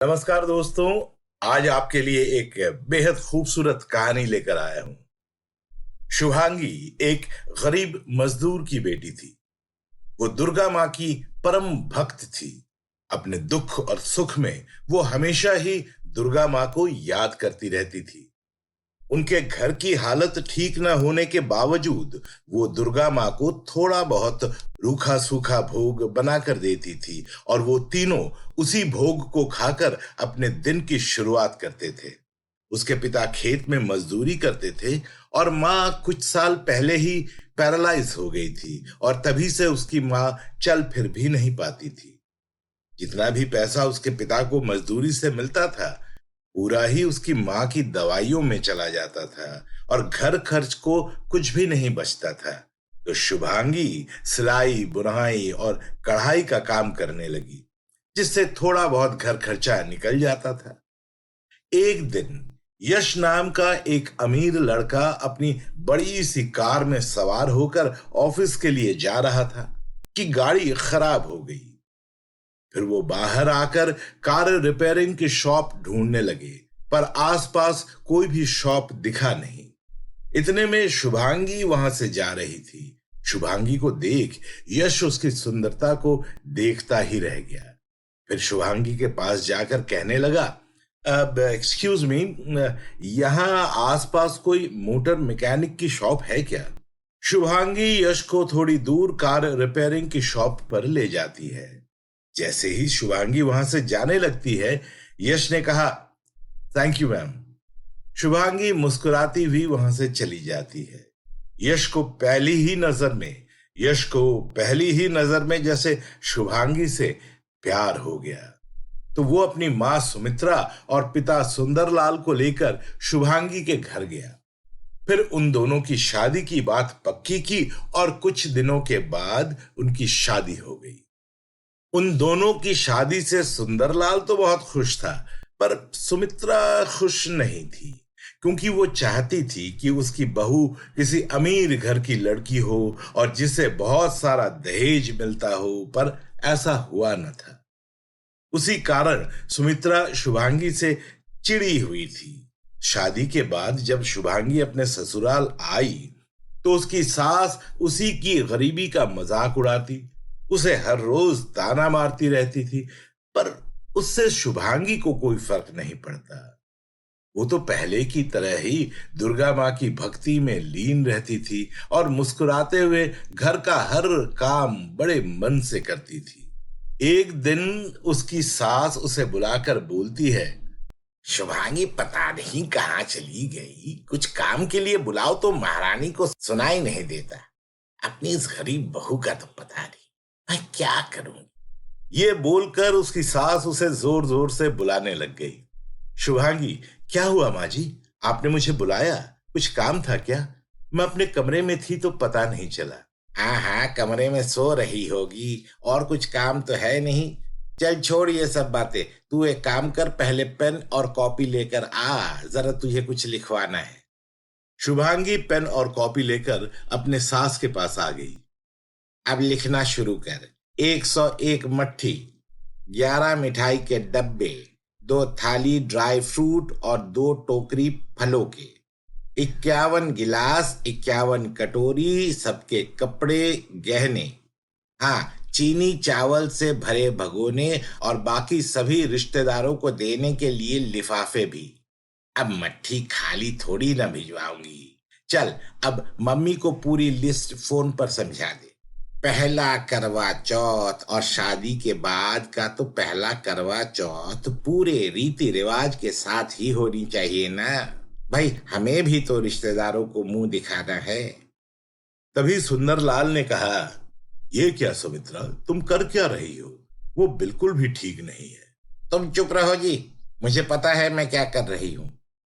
नमस्कार दोस्तों। आज आपके लिए एक बेहद खूबसूरत कहानी लेकर आया हूं। शुभांगी एक गरीब मजदूर की बेटी थी। वो दुर्गा माँ की परम भक्त थी। अपने दुख और सुख में वो हमेशा ही दुर्गा माँ को याद करती रहती थी। उनके घर की हालत ठीक न होने के बावजूद वो दुर्गा माँ को थोड़ा बहुत रूखा सूखा भोग बनाकर देती थी और वो तीनों उसी भोग को खाकर अपने दिन की शुरुआत करते थे। उसके पिता खेत में मजदूरी करते थे और माँ कुछ साल पहले ही पैरालाइज हो गई थी और तभी से उसकी माँ चल फिर भी नहीं पाती थी। जितना भी पैसा उसके पिता को मजदूरी से मिलता था पूरा ही उसकी माँ की दवाइयों में चला जाता था और घर खर्च को कुछ भी नहीं बचता था। तो शुभांगी सिलाई बुनाई और कढ़ाई का काम करने लगी, जिससे थोड़ा बहुत घर खर्चा निकल जाता था। एक दिन यश नाम का एक अमीर लड़का अपनी बड़ी सी कार में सवार होकर ऑफिस के लिए जा रहा था कि गाड़ी खराब हो गई। फिर वो बाहर आकर कार रिपेयरिंग की शॉप ढूंढने लगे, पर आसपास कोई भी शॉप दिखा नहीं। इतने में शुभांगी वहां से जा रही थी। शुभांगी को देख यश उसकी सुंदरता को देखता ही रह गया। फिर शुभांगी के पास जाकर कहने लगा, अब एक्सक्यूज मी, यहाँ आसपास कोई मोटर मैकेनिक की शॉप है क्या? शुभांगी यश को थोड़ी दूर कार रिपेयरिंग की शॉप पर ले जाती है। जैसे ही शुभांगी वहां से जाने लगती है, यश ने कहा, थैंक यू मैम। शुभांगी मुस्कुराती हुई वहां से चली जाती है। यश को पहली ही नजर में जैसे शुभांगी से प्यार हो गया। तो वो अपनी मां सुमित्रा और पिता सुंदरलाल को लेकर शुभांगी के घर गया। फिर उन दोनों की शादी की बात पक्की की और कुछ दिनों के बाद उनकी शादी हो गई। उन दोनों की शादी से सुंदरलाल तो बहुत खुश था, पर सुमित्रा खुश नहीं थी, क्योंकि वो चाहती थी कि उसकी बहू किसी अमीर घर की लड़की हो और जिसे बहुत सारा दहेज मिलता हो, पर ऐसा हुआ न था। उसी कारण सुमित्रा शुभांगी से चिड़ी हुई थी। शादी के बाद जब शुभांगी अपने ससुराल आई तो उसकी सास उसी की गरीबी का मजाक उड़ाती, उसे हर रोज ताना मारती रहती थी, पर उससे शुभांगी को कोई फर्क नहीं पड़ता। वो तो पहले की तरह ही दुर्गा माँ की भक्ति में लीन रहती थी और मुस्कुराते हुए घर का हर काम बड़े मन से करती थी। एक दिन उसकी सास उसे बुलाकर बोलती है, शुभांगी पता नहीं कहाँ चली गई, कुछ काम के लिए बुलाओ तो महारानी को सुनाई नहीं देता। अपनी इस गरीब बहू का तो पता नहीं, मैं क्या करूं? ये बोलकर उसकी सास उसे जोर जोर से बुलाने लग गई। शुभांगी, क्या हुआ माँ जी? आपने मुझे बुलाया, कुछ काम था क्या? मैं अपने कमरे में थी तो पता नहीं चला। हाँ हाँ, कमरे में सो रही होगी, और कुछ काम तो है नहीं। चल छोड़ ये सब बातें, तू एक काम कर, पहले पेन और कॉपी लेकर आ, जरा तुझे कुछ लिखवाना है। शुभांगी पेन और कॉपी लेकर अपने सास के पास आ गई। अब लिखना शुरू कर। 101 मट्ठी, 11 मिठाई के डब्बे, 2 थाली ड्राई फ्रूट और 2 टोकरी फलों के, 51 गिलास, 51 कटोरी, सबके कपड़े गहने, हाँ चीनी चावल से भरे भगोने और बाकी सभी रिश्तेदारों को देने के लिए लिफाफे भी। अब मट्ठी खाली थोड़ी ना भिजवाऊंगी। चल अब मम्मी को पूरी लिस्ट फोन पर समझा दे। पहला करवा चौथ, और शादी के बाद का तो पहला करवा चौथ पूरे रीति रिवाज के साथ ही होनी चाहिए ना भाई, हमें भी तो रिश्तेदारों को मुंह दिखाना है। तभी सुंदरलाल ने कहा, ये क्या सुमित्रा, तुम कर क्या रही हो? वो बिल्कुल भी ठीक नहीं है। तुम चुप रहो जी, मुझे पता है मैं क्या कर रही हूँ।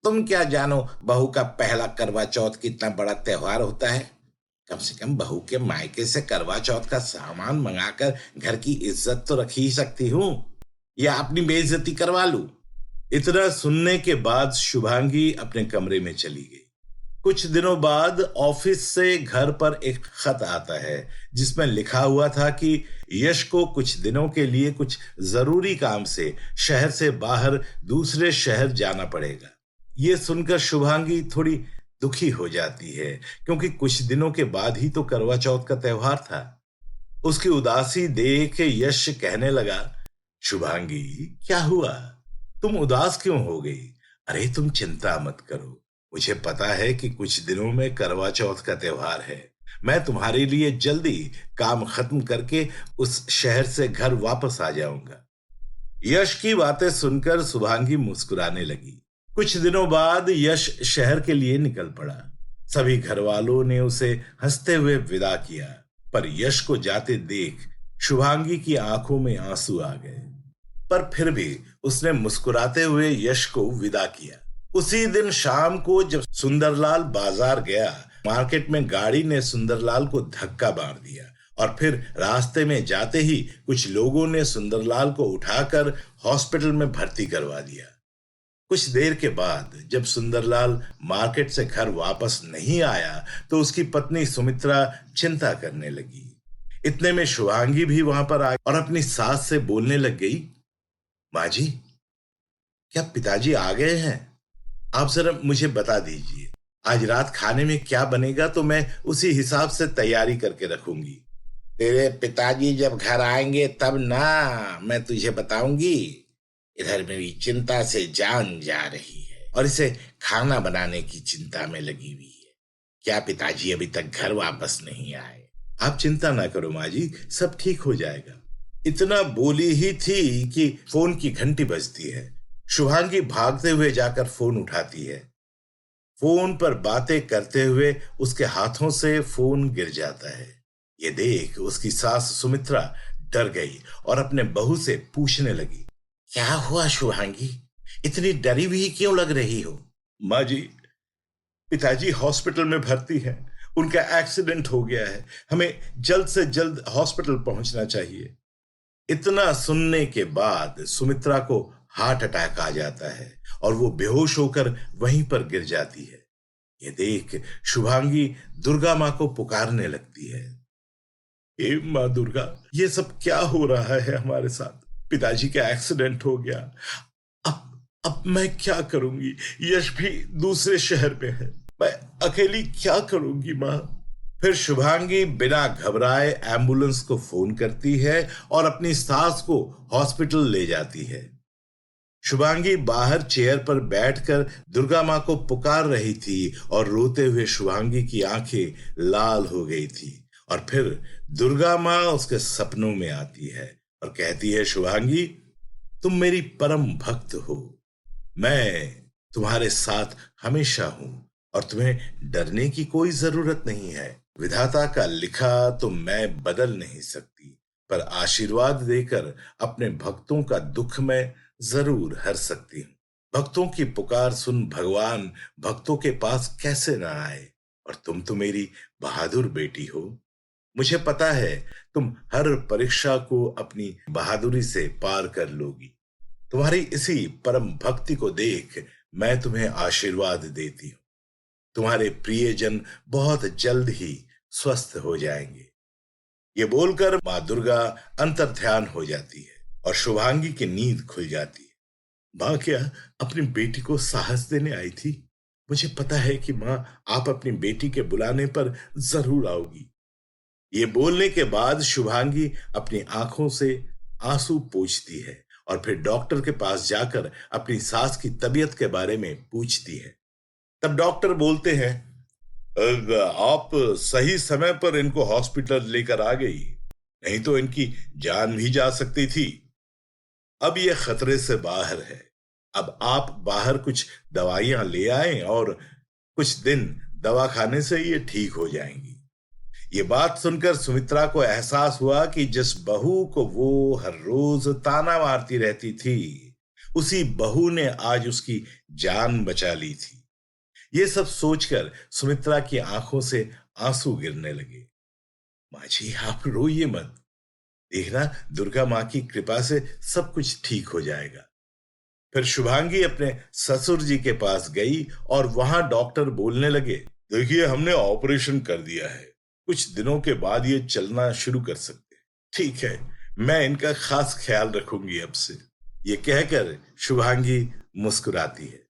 तुम क्या जानो बहू का पहला करवा चौथ कितना बड़ा त्योहार होता है। कम से कम बहू के मायके से करवा चौथ का सामान मंगाकर घर की इज्जत तो रख ही सकती हूँ, या अपनी बेइज्जती करवा लूं। इतना सुनने के बाद शुभांगी अपने कमरे में चली गई। कुछ दिनों बाद ऑफिस से घर पर एक खत आता है जिसमें लिखा हुआ था कि यश को कुछ दिनों के लिए कुछ जरूरी काम से शहर से बाहर दूसरे शहर जाना पड़ेगा। ये सुनकर शुभांगी थोड़ी दुखी हो जाती है, क्योंकि कुछ दिनों के बाद ही तो करवा चौथ का त्योहार था। उसकी उदासी देख यश कहने लगा, शुभांगी क्या हुआ, तुम उदास क्यों हो गई? अरे तुम चिंता मत करो, मुझे पता है कि कुछ दिनों में करवा चौथ का त्योहार है। मैं तुम्हारे लिए जल्दी काम खत्म करके उस शहर से घर वापस आ जाऊंगा। यश की बातें सुनकर शुभांगी मुस्कुराने लगी। कुछ दिनों बाद यश शहर के लिए निकल पड़ा। सभी घर वालों ने उसे हंसते हुए विदा किया, पर यश को जाते देख शुभांगी की आंखों में आंसू आ गए। पर फिर भी उसने मुस्कुराते हुए यश को विदा किया। उसी दिन शाम को जब सुंदरलाल बाजार गया, मार्केट में गाड़ी ने सुंदरलाल को धक्का मार दिया और फिर रास्ते में जाते ही कुछ लोगों ने सुंदरलाल को उठाकर हॉस्पिटल में भर्ती करवा दिया। कुछ देर के बाद जब सुंदरलाल मार्केट से घर वापस नहीं आया तो उसकी पत्नी सुमित्रा चिंता करने लगी। इतने में शुभांगी भी वहां पर आई और अपनी सास से बोलने लग गई, माँ जी, क्या पिताजी आ गए हैं? आप जरा मुझे बता दीजिए, आज रात खाने में क्या बनेगा तो मैं उसी हिसाब से तैयारी करके रखूंगी। तेरे पिताजी जब घर आएंगे तब ना मैं तुझे बताऊंगी। इधर मेरी चिंता से जान जा रही है और इसे खाना बनाने की चिंता में लगी हुई है। क्या पिताजी अभी तक घर वापस नहीं आए? आप चिंता ना करो माँ जी, सब ठीक हो जाएगा। इतना बोली ही थी कि फोन की घंटी बजती है। शुभांगी भागते हुए जाकर फोन उठाती है। फोन पर बातें करते हुए उसके हाथों से फोन गिर जाता है। ये देख उसकी सास सुमित्रा डर गई और अपने बहू से पूछने लगी, क्या हुआ शुभांगी, इतनी डरी हुई क्यों लग रही हो? माँ जी, पिताजी हॉस्पिटल में भर्ती हैं, उनका एक्सीडेंट हो गया है, हमें जल्द से जल्द हॉस्पिटल पहुंचना चाहिए। इतना सुनने के बाद सुमित्रा को हार्ट अटैक आ जाता है और वो बेहोश होकर वहीं पर गिर जाती है। ये देख शुभांगी दुर्गा माँ को पुकारने लगती है, हे माँ दुर्गा, ये सब क्या हो रहा है हमारे साथ? पिताजी का एक्सीडेंट हो गया, अब मैं क्या करूंगी? यश भी दूसरे शहर में है, मैं अकेली क्या करूंगी माँ? फिर शुभांगी बिना घबराए एम्बुलेंस को फोन करती है और अपनी सास को हॉस्पिटल ले जाती है। शुभांगी बाहर चेयर पर बैठकर दुर्गा माँ को पुकार रही थी और रोते हुए शुभांगी की आंखें लाल हो गई थी। और फिर दुर्गा माँ उसके सपनों में आती है और कहती है, शुभांगी, तुम मेरी परम भक्त हो, मैं तुम्हारे साथ हमेशा हूं और तुम्हें डरने की कोई जरूरत नहीं है। विधाता का लिखा तो मैं बदल नहीं सकती, पर आशीर्वाद देकर अपने भक्तों का दुख मैं जरूर हर सकती हूँ। भक्तों की पुकार सुन भगवान भक्तों के पास कैसे ना आए। और तुम तो मेरी बहादुर बेटी हो। मुझे पता है तुम हर परीक्षा को अपनी बहादुरी से पार कर लोगी। तुम्हारी इसी परम भक्ति को देख मैं तुम्हें आशीर्वाद देती हूँ। तुम्हारे प्रियजन बहुत जल्द ही स्वस्थ हो जाएंगे। ये बोलकर माँ दुर्गा अंतर्ध्यान हो जाती है और शुभांगी की नींद खुल जाती है। माँ क्या अपनी बेटी को साहस देने आई थी? मुझे पता है कि माँ आप अपनी बेटी के बुलाने पर जरूर आओगी। ये बोलने के बाद शुभांगी अपनी आंखों से आंसू पोंछती है और फिर डॉक्टर के पास जाकर अपनी सास की तबीयत के बारे में पूछती है। तब डॉक्टर बोलते हैं, आप सही समय पर इनको हॉस्पिटल लेकर आ गई, नहीं तो इनकी जान भी जा सकती थी। अब ये खतरे से बाहर है। अब आप बाहर कुछ दवाइयां ले आए और कुछ दिन दवा खाने से ये ठीक हो जाएंगी। ये बात सुनकर सुमित्रा को एहसास हुआ कि जिस बहू को वो हर रोज ताना मारती रहती थी, उसी बहू ने आज उसकी जान बचा ली थी। ये सब सोचकर सुमित्रा की आंखों से आंसू गिरने लगे। माँ जी, आप रोइए मत, देखना दुर्गा माँ की कृपा से सब कुछ ठीक हो जाएगा। फिर शुभांगी अपने ससुर जी के पास गई और वहां डॉक्टर बोलने लगे, देखिए, हमने ऑपरेशन कर दिया है। कुछ दिनों के बाद ये चलना शुरू कर सकते हैं। ठीक है, मैं इनका खास ख्याल रखूंगी अब से। ये कहकर शुभांगी मुस्कुराती है।